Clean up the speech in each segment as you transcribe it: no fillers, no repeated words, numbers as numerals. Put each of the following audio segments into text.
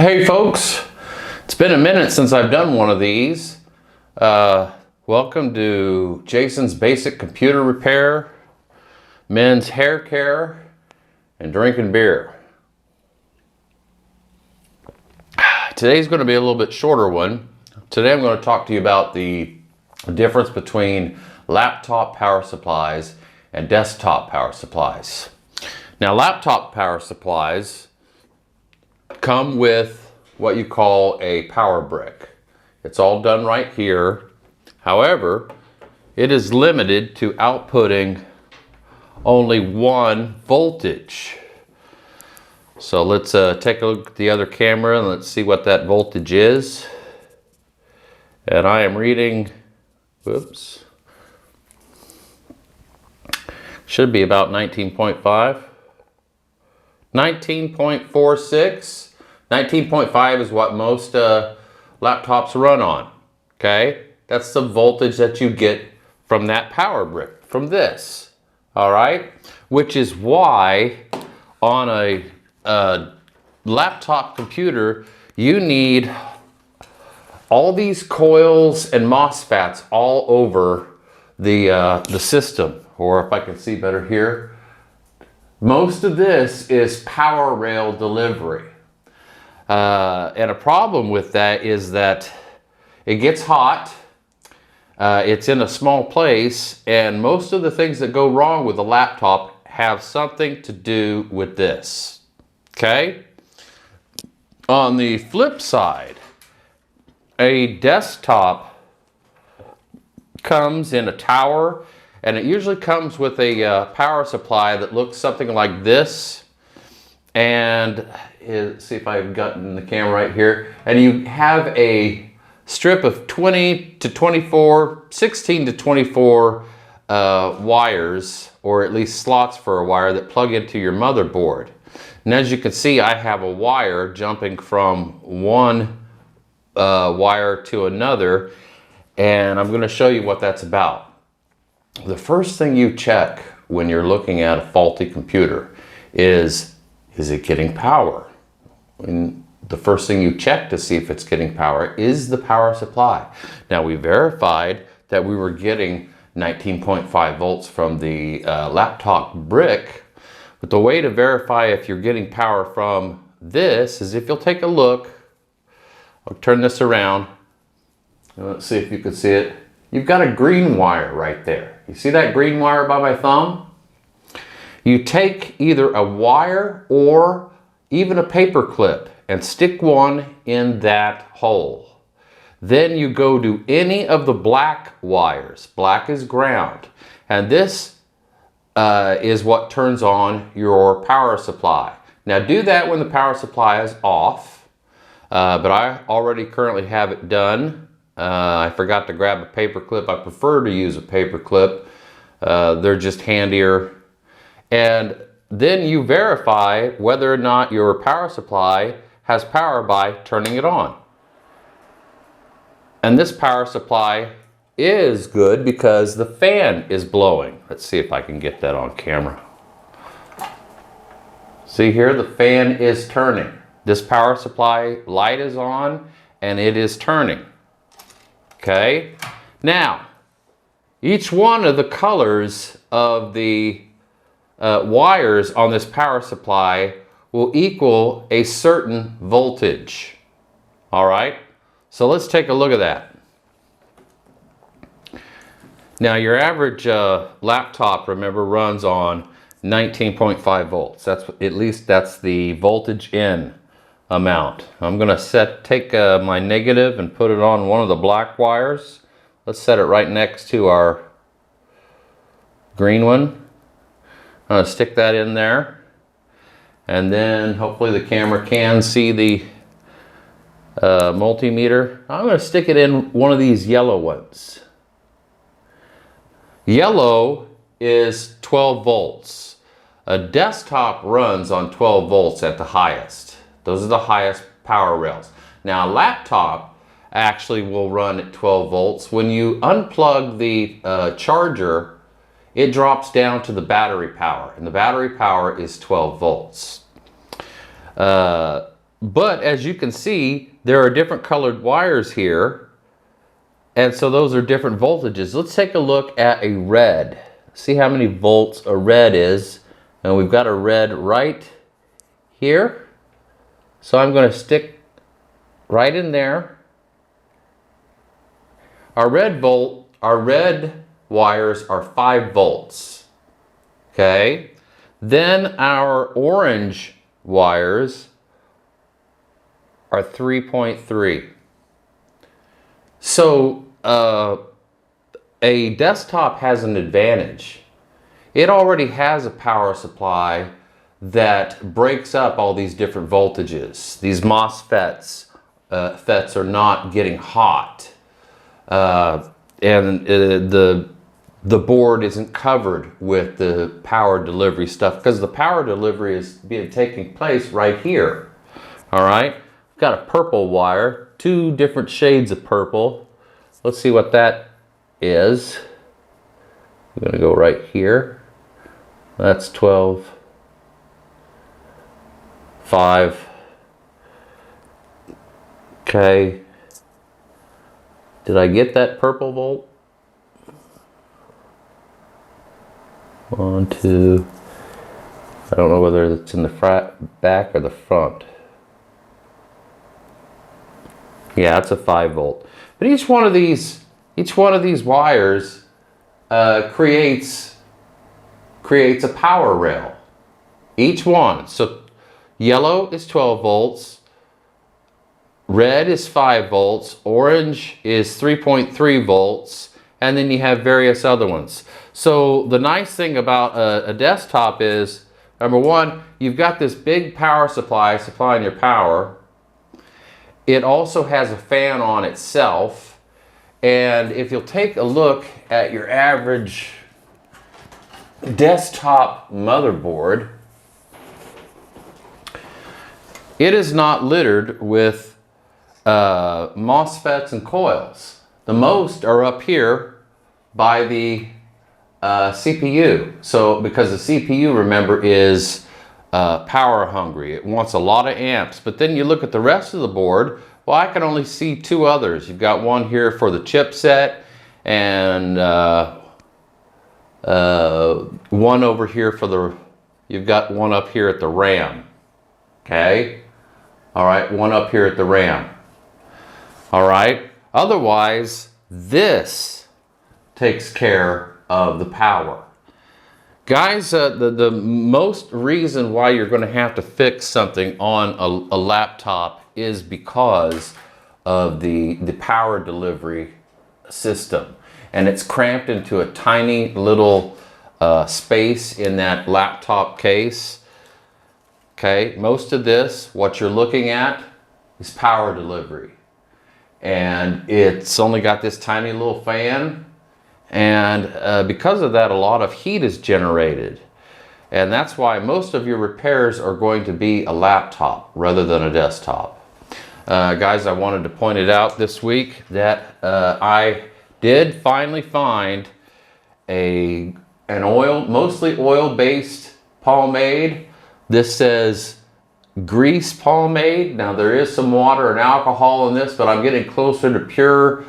Hey folks, it's been a minute since I've done one of these. Welcome to Jason's Basic Computer Repair, Men's Hair Care, and Drinking Beer. Today's going to be a little bit shorter one. Today I'm going to talk to you about the difference between laptop power supplies and desktop power supplies. Now, laptop power supplies come with what you call a power brick. It's all done right here. However, it is limited to outputting only one voltage. So let's take a look at the other camera and let's see what that voltage is. And I am reading, whoops, should be about 19.5. 19.46. 19.5 is what most laptops run on. Okay, that's the voltage that you get from that power brick, from this. All right, which is why on a laptop computer you need all these coils and MOSFETs all over the system. Or if I can see better here, most of this is power rail delivery. And a problem with that is that it gets hot, it's in a small place, and most of the things that go wrong with a laptop have something to do with this. Okay? On the flip side, a desktop comes in a tower, and it usually comes with a power supply that looks something like this. And see if I've gotten the camera right here. And you have a strip of 20 to 24, 16 to 24 wires, or at least slots for a wire that plug into your motherboard. And as you can see, I have a wire jumping from one wire to another, and I'm going to show you what that's about. The first thing you check when you're looking at a faulty computer is it getting power? And the first thing you check to see if it's getting power is the power supply. Now, we verified that we were getting 19.5 volts from the laptop brick, but the way to verify if you're getting power from this is if you'll take a look. I'll turn this around and let's see if you can see it. You've got a green wire right there. You see that green wire by my thumb? You take either a wire or even a paper clip and stick one in that hole. Then you go to any of the black wires. Black is ground. And this is what turns on your power supply. Now do that when the power supply is off. But I already currently have it done. I forgot to grab a paper clip. I prefer to use a paper clip. They're just handier. And then you verify whether or not your power supply has power by turning it on. And this power supply is good because the fan is blowing. Let's see if I can get that on camera. See here, the fan is turning. This power supply light is on and it is turning. Okay? Now, each one of the colors of the wires on this power supply will equal a certain voltage. All right, so let's take a look at that. Now, your average laptop, remember, runs on 19.5 volts. That's at least that's the voltage in amount. I'm going to take my negative and put it on one of the black wires. Let's set it right next to our green one. I'm going to stick that in there, and then hopefully the camera can see the multimeter. I'm going to stick it in one of these yellow ones. Yellow is 12 volts. A desktop runs on 12 volts at the highest. Those are the highest power rails. Now, a laptop actually will run at 12 volts. When you unplug the charger, it drops down to the battery power, and the battery power is 12 volts. But as you can see, there are different colored wires here. And so those are different voltages. Let's take a look at a red. See how many volts a red is. And we've got a red right here. So I'm going to stick right in there. Our red wires are 5 volts. Okay. Then our orange wires are 3.3. So a desktop has an advantage. It already has a power supply that breaks up all these different voltages. These MOSFETs are not getting hot. And the board isn't covered with the power delivery stuff because the power delivery is taking place right here. All right, got a purple wire, 2 different shades of purple. Let's see what that is. I'm going to go right here. That's 12, 5. Okay. Did I get that purple volt? 1, 2. I don't know whether it's in the back or the front. Yeah, it's a 5 volt. But each one of these wires creates a power rail. Each one. So yellow is 12 volts. Red is 5 volts. Orange is 3.3 volts. And then you have various other ones. So the nice thing about a desktop is, number one, you've got this big power supply supplying your power. It also has a fan on itself. And if you'll take a look at your average desktop motherboard, it is not littered with MOSFETs and coils. The most are up here by the CPU. So because the CPU, remember, is power hungry. It wants a lot of amps. But then you look at the rest of the board, well, I can only see 2 others. You've got one here for the chipset and one over here for you've got one up here at the RAM. Okay? All right, one up here at the RAM. All right? Otherwise, this takes care of the power. Guys, the most reason why you're going to have to fix something on a laptop is because of the power delivery system. And it's cramped into a tiny little space in that laptop case. Okay, most of this, what you're looking at, is power delivery. And it's only got this tiny little fan. And because of that, a lot of heat is generated. And that's why most of your repairs are going to be a laptop rather than a desktop. Guys, I wanted to point it out this week that I did finally find an mostly oil-based pomade. This says grease pomade. Now there is some water and alcohol in this, but I'm getting closer to pure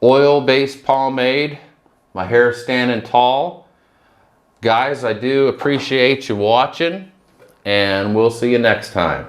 oil-based pomade. My hair is standing tall. Guys, I do appreciate you watching, and we'll see you next time.